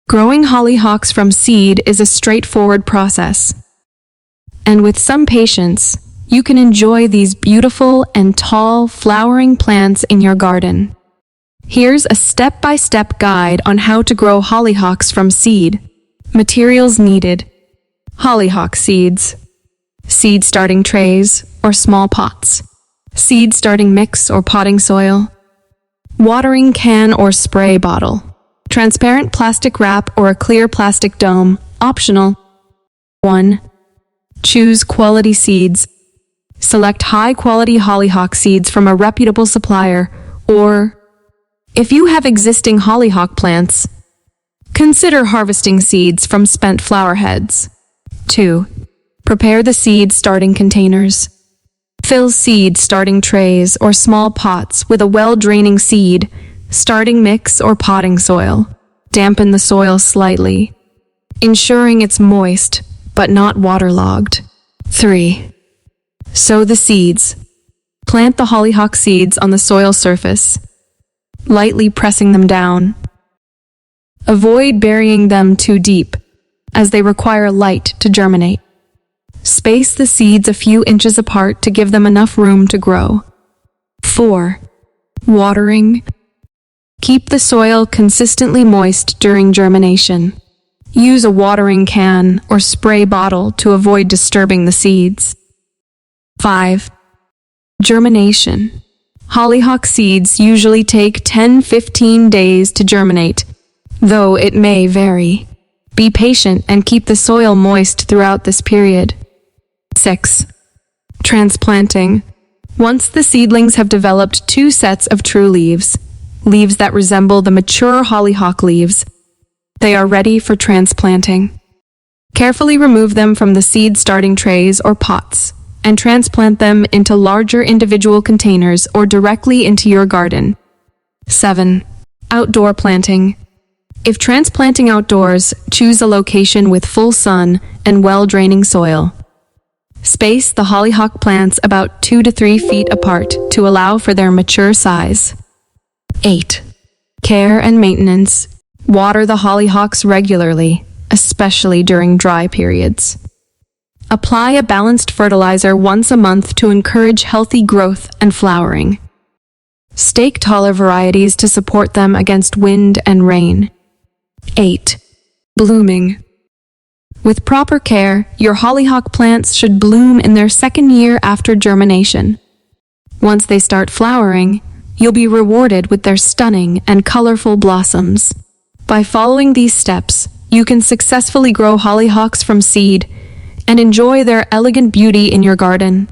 Growing hollyhocks from seed is a straightforward process. And with some patience, you can enjoy these beautiful and tall flowering plants in your garden. Here's a step-by-step guide on how to grow hollyhocks from seed. Materials needed: hollyhock seeds, seed starting trays or small pots, seed starting mix or potting soil, watering can or spray bottle, transparent plastic wrap or a clear plastic dome, optional. 1. Choose quality seeds. Select high-quality hollyhock seeds from a reputable supplier, or, if you have existing hollyhock plants, consider harvesting seeds from spent flower heads. 2. Prepare the seed starting containers. Fill seed starting trays or small pots with a well-draining seed, starting mix or potting soil. Dampen the soil slightly, ensuring it's moist but not waterlogged. 3. Sow the seeds. Plant the hollyhock seeds on the soil surface, lightly pressing them down. Avoid burying them too deep, as they require light to germinate. Space the seeds a few inches apart to give them enough room to grow. 4. Watering. Keep the soil consistently moist during germination. Use a watering can or spray bottle to avoid disturbing the seeds. 5. Germination. Hollyhock seeds usually take 10-15 days to germinate, though it may vary. Be patient and keep the soil moist throughout this period. 6. Transplanting. Once the seedlings have developed 2 sets of true leaves, leaves that resemble the mature hollyhock leaves, they are ready for transplanting. Carefully remove them from the seed starting trays or pots and transplant them into larger individual containers or directly into your garden. 7. Outdoor planting. If transplanting outdoors, choose a location with full sun and well-draining soil. Space the hollyhock plants about 2 to 3 feet apart to allow for their mature size. 8. Care and maintenance. Water the hollyhocks regularly, especially during dry periods. Apply a balanced fertilizer once a month to encourage healthy growth and flowering. Stake taller varieties to support them against wind and rain. 8. Blooming. With proper care, your hollyhock plants should bloom in their second year after germination. Once they start flowering, you'll be rewarded with their stunning and colorful blossoms. By following these steps, you can successfully grow hollyhocks from seed and enjoy their elegant beauty in your garden.